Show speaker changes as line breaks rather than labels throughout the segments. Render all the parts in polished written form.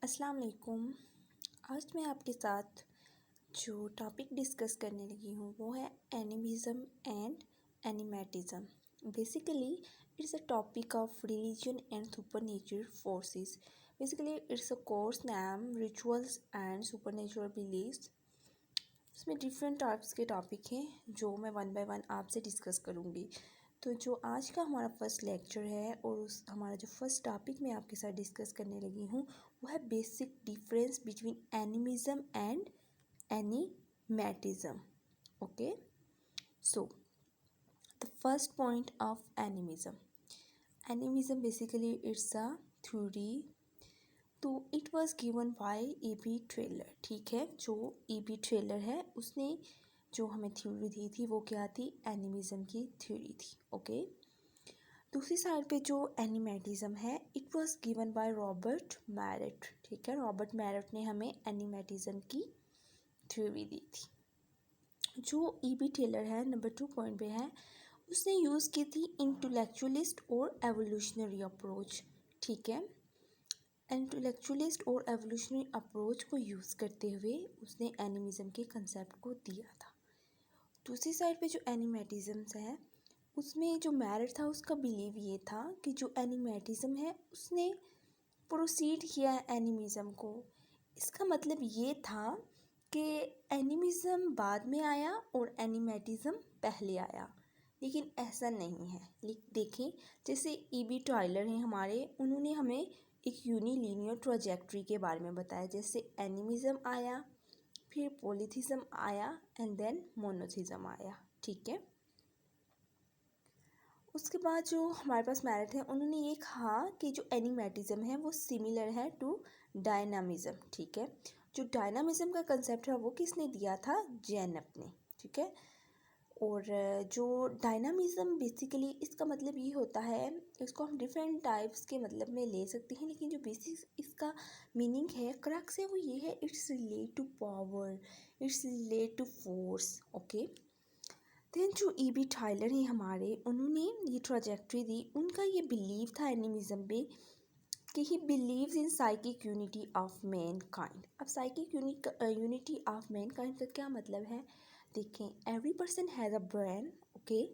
अस्सलाम वालेकुम। आज मैं आपके साथ जो टॉपिक डिस्कस करने लगी हूँ वो है animism and animatism. Basically it's a topic of religion and supernatural forces. Basically it's a course name rituals and supernatural believes. इसमें डिफरेंट टाइप्स के टॉपिक हैं जो मैं वन बाय वन आपसे डिस्कस करूँगी। तो जो आज का हमारा फर्स्ट लेक्चर है और उस हमारा जो फर्स्ट टॉपिक मैं आपके साथ डिस्कस करने लगी हूँ वो है basic difference between animism and animatism. Okay, so the first point of animism basically it's a theory. तो it was given by E.B. Tylor. ठीक है, जो E.B. ट्रेलर है उसने जो हमें थ्योरी दी थी वो क्या थी? एनिमिज़म की थ्योरी थी। ओके, दूसरी साइड पे जो एनिमेटिज़म है it was given by Robert Marett. ठीक है, रॉबर्ट मैरेट ने हमें एनिमेटिज़म की थ्योरी दी थी। जो E.B. टेलर है नंबर 2 पॉइंट पे है, उसने यूज़ की थी इंटेलेक्चुअलिस्ट और एवोल्यूशनरी अप्रोच। ठीक है, इंटेलेक्चुअलिस्ट और एवोल्यूशनरी अप्रोच को यूज़ करते हुए उसने एनिमिज़म के कंसेप्ट को दिया था। दूसरी साइड पे जो एनिमेटिज़म्स है उसमें जो मैरिट था उसका बिलीव ये था कि जो एनिमेटिज़म है उसने प्रोसीड किया है एनिमिज़म को। इसका मतलब ये था कि एनिमिज़म बाद में आया और एनिमेटिज़म पहले आया, लेकिन ऐसा नहीं है। देखें, जैसे E.B. टाइलर हैं हमारे, उन्होंने हमें एक यूनिलीनियर ट्राजेक्ट्री के बारे में बताया। जैसे एनिमिज़म आया, फिर पॉलीथिज़म आया एंड देन मोनोथिज़म आया। ठीक है, उसके बाद जो हमारे पास मैरिट है उन्होंने ये कहा कि जो एनिमेटिज़म है वो सिमिलर है टू डायनामिज़म। ठीक है, जो डायनामिज़म का कंसेप्ट है वो किसने दिया था? जेनप ने। ठीक है, और जो डायनामिज़म बेसिकली इसका मतलब ये होता है, इसको हम डिफरेंट टाइप्स के मतलब में ले सकते हैं, लेकिन जो बेसिक इसका मीनिंग है, क्रक्स है, वो ये है, it's relate to power, it's relate to force. Okay, then जो E.B. टाइलर हैं हमारे, उन्होंने ये ट्राजेक्ट्री दी। उनका ये बिलीव था एनिमिज़म पे कि he believes in psychic unity of mankind. अब psychic unity of mankind का क्या मतलब है? देखें, every person has a brain. Okay,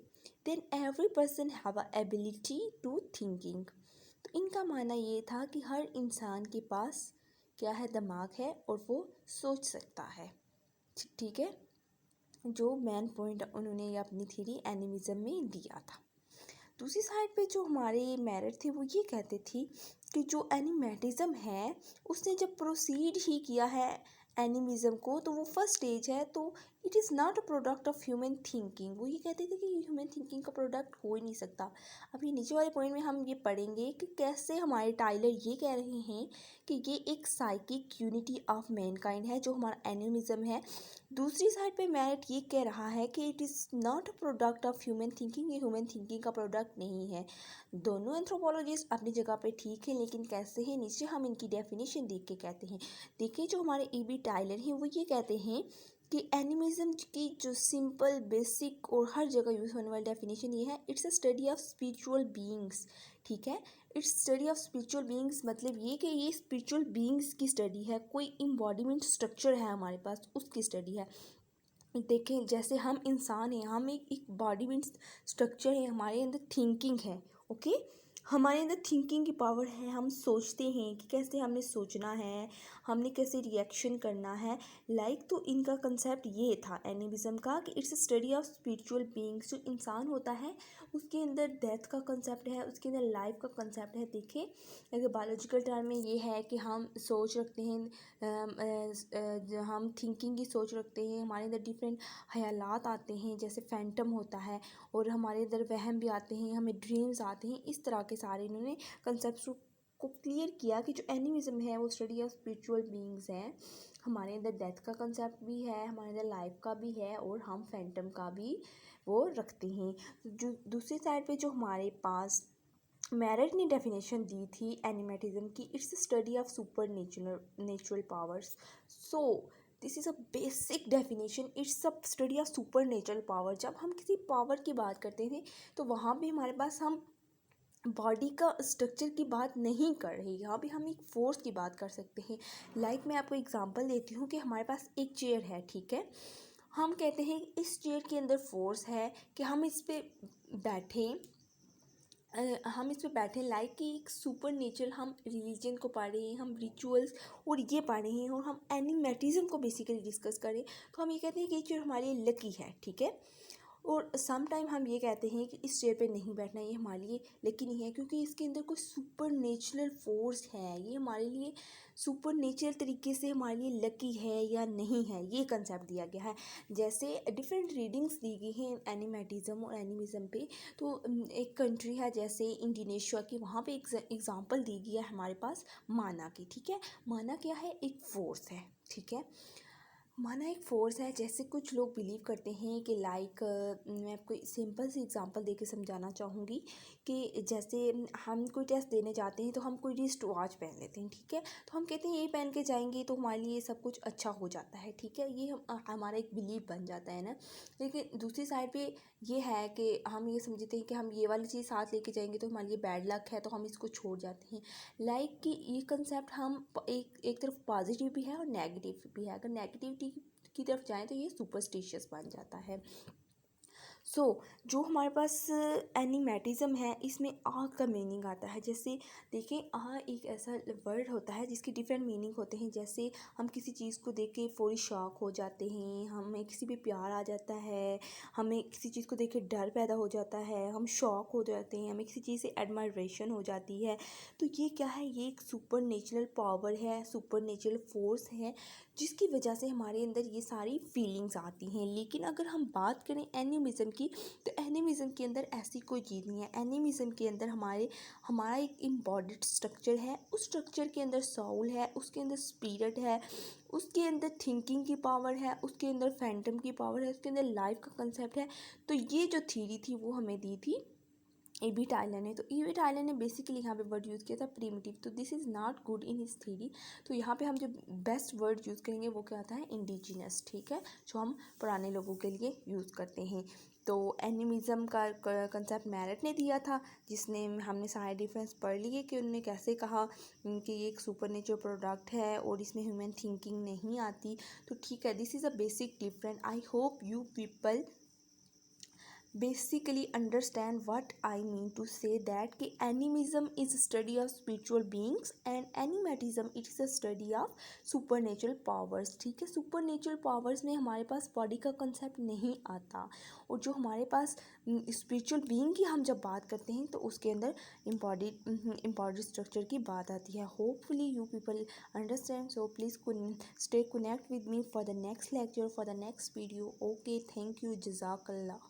then every person have a ability to thinking. तो इनका मानना ये था कि हर इंसान के पास क्या है? दिमाग है और वो सोच सकता है। ठीक है, जो मेन पॉइंट उन्होंने ये अपनी थ्योरी एनिमिज़म में दिया था। दूसरी साइड पे जो हमारे मैरिट थे वो ये कहते थे कि जो एनिमेटिज़म है उसने जब प्रोसीड ही किया है एनिमिज़म को, तो वो फर्स्ट स्टेज है, तो it is not a product of human thinking. वो ये कहते थे कि ह्यूमन थिंकिंग का प्रोडक्ट हो ही नहीं सकता। अभी नीचे वाले पॉइंट में हम ये पढ़ेंगे कि कैसे हमारे टाइलर ये कह रहे हैं कि ये एक साइकिक यूनिटी ऑफ मैनकाइंड है जो हमारा एनिमिज़म है। दूसरी साइड पे मैरिट ये कह रहा है कि it is not a product of human thinking, ये ह्यूमन थिंकिंग का प्रोडक्ट नहीं है। दोनों एंथ्रोपोलॉजिस्ट अपनी जगह पे ठीक है, लेकिन कैसे हैं नीचे हम इनकी डेफिनेशन देख के कहते हैं। देखिए, जो हमारे E.B. टाइलर हैं वो ये कहते हैं कि एनिमिज़म की जो सिंपल बेसिक और हर जगह यूज़ होने वाली डेफिनेशन ये है, it's a study of spiritual beings. ठीक है, it's study of spiritual beings मतलब ये कि ये स्पिरिचुअल बीइंग्स की स्टडी है, कोई इम्बॉडीमेंट स्ट्रक्चर है हमारे पास उसकी स्टडी है। देखें, जैसे हम इंसान हैं, हम एक बॉडी में स्ट्रक्चर है, हमारे अंदर थिंकिंग है। ओके, हमारे अंदर थिंकिंग की पावर है, हम सोचते हैं कि कैसे हमने सोचना है, हमने कैसे रिएक्शन करना है। तो इनका कंसेप्ट ये था एनिमिज़म का कि it's a study of spiritual beings. जो इंसान होता है उसके अंदर डेथ का कंसेप्ट है, उसके अंदर लाइफ का कंसेप्ट है। देखिए, अगर बायोलॉजिकल टर्म में ये है कि हम सोच रखते हैं, हम थिंकिंग की सोच रखते हैं, हमारे अंदर डिफरेंट ख़यालात आते हैं, जैसे फैंटम होता है, और हमारे अंदर वहम भी आते हैं, हमें ड्रीम्स आते हैं। इस तरह के सारे इन्होंने कंसेप्ट को क्लियर किया कि जो एनिमिज़म है वो स्टडी ऑफ स्पिरिचुअल बीइंग्स हैं। हमारे अंदर डेथ का कंसेप्ट भी है, हमारे अंदर लाइफ का भी है, और हम फैंटम का भी वो रखते हैं। जो दूसरी साइड पे जो हमारे पास मैरिट ने डेफिनेशन दी थी एनिमेटिज़म की, it's study of super natural powers. So this is a basic definition, it's a study of super natural power. जब हम किसी पावर की बात करते हैं तो वहाँ भी हमारे पास हम बॉडी का स्ट्रक्चर की बात नहीं कर रही, यहाँ पे हम एक फोर्स की बात कर सकते हैं। लाइक मैं आपको एग्जांपल देती हूँ कि हमारे पास एक चेयर है, ठीक है। हम कहते हैं इस चेयर के अंदर फोर्स है कि हम इस पे बैठें, हम इस पे बैठे। लाइक कि एक सुपर नेचर, हम रिलीजन को पढ़ रहे हैं, हम रिचुअल्स और ये पढ़ रहे हैं, और हम एनिमेटिज्म को बेसिकली डिस्कस करें, तो हम ये कहते हैं कि ये चेयर हमारे लिए लकी है, ठीक है। और सम टाइम हम ये कहते हैं कि इस चेयर पे नहीं बैठना, ये हमारे लिए लेकिन नहीं है, क्योंकि इसके अंदर कोई सुपर नेचुरल फोर्स है, ये हमारे लिए सुपर नेचुरल तरीके से हमारे लिए लकी है या नहीं है, ये कंसेप्ट दिया गया है। जैसे डिफरेंट रीडिंग्स दी गई हैं एनिमेटिज्म और एनिमिज्म पे। तो एक कंट्री है जैसे इंडोनेशिया की, वहाँ पे एग्जांपल दी गई है हमारे पास माना की, ठीक है। माना क्या है, एक फोर्स है, ठीक है। माना एक फ़ोर्स है। जैसे कुछ लोग बिलीव करते हैं कि लाइक मैं आपको सिंपल सी एग्जांपल देके समझाना चाहूँगी कि जैसे हम कोई टेस्ट देने जाते हैं तो हम कोई रिस्ट वॉच पहन लेते हैं, ठीक है। तो हम कहते हैं ये पहन के जाएंगे तो हमारे लिए सब कुछ अच्छा हो जाता है, ठीक है। ये हमारा एक बिलीव बन जाता है ना। लेकिन दूसरी साइड पे ये है कि हम ये समझते हैं कि हम ये वाली चीज़ साथ लेके जाएंगे तो हमारे लिए बैड लक है, तो हम इसको छोड़ जाते हैं। लाइक कि ये कंसेप्ट हम एक तरफ पॉजिटिव भी है और नेगेटिव भी है। अगर नेगेटिविटी की तरफ जाएं तो ये सुपरस्टिशियस बन जाता है। सो जो हमारे पास एनिमेटिज्म है, इसमें आग का मीनिंग आता है। जैसे देखें, एक ऐसा वर्ड होता है जिसके डिफरेंट मीनिंग होते हैं। जैसे हम किसी चीज़ को देख के फौरी शॉक हो जाते हैं, हमें किसी पे प्यार आ जाता है, हमें किसी चीज़ को देख के डर पैदा हो जाता है, हम शॉक हो जाते हैं, हमें किसी चीज़ से एडमायरेशन हो जाती है। तो ये क्या है, ये एक सुपर नेचुरल पावर है, सुपर नेचुरल फोर्स है, जिसकी वजह से हमारे अंदर ये सारी फीलिंग्स आती हैं। लेकिन अगर हम बात करें एनिमिज़म की, तो एनिमिज़म के अंदर ऐसी कोई चीज़ नहीं है। एनिमिज़म के अंदर हमारा एक इम्बॉडीड स्ट्रक्चर है, उस स्ट्रक्चर के अंदर सोल है, उसके अंदर स्पिरिट है, उसके अंदर थिंकिंग की पावर है, उसके अंदर फैंटम की पावर है, उसके अंदर लाइफ का कंसेप्ट है। तो ये जो थ्योरी थी वो हमें दी थी एबी टायलर ने। तो एबी टायलर ने बेसिकली यहाँ पे वर्ड यूज़ किया था प्रिमिटिव। तो this is not good in his theory. तो यहाँ पे हम जो बेस्ट वर्ड यूज़ करेंगे वो क्या आता है, इंडिजिनस, ठीक है, जो हम पुराने लोगों के लिए यूज़ करते हैं। तो एनिमिज़म का कंसेप्ट मैरिट ने दिया था, जिसने हमने सारे डिफरेंस पढ़ लिए कि उन्होंने कैसे कहा कि ये एक सुपर नेचुरल प्रोडक्ट है और इसमें ह्यूमन थिंकिंग नहीं आती। तो ठीक है, this is a basic difference. I hope you people basically understand what I mean to say that कि animism is a study of spiritual beings and animatism it is a study of supernatural powers, ठीक है। supernatural powers में हमारे पास body का concept नहीं आता, और जो हमारे पास स्पिरिचुअल बीइंग की हम जब बात करते हैं तो उसके अंदर इम्बॉडी स्ट्रक्चर की बात आती है। Hopefully you people understand, so please stay connect with me for the next lecture, for the next video. Okay, thank you, jazakallah.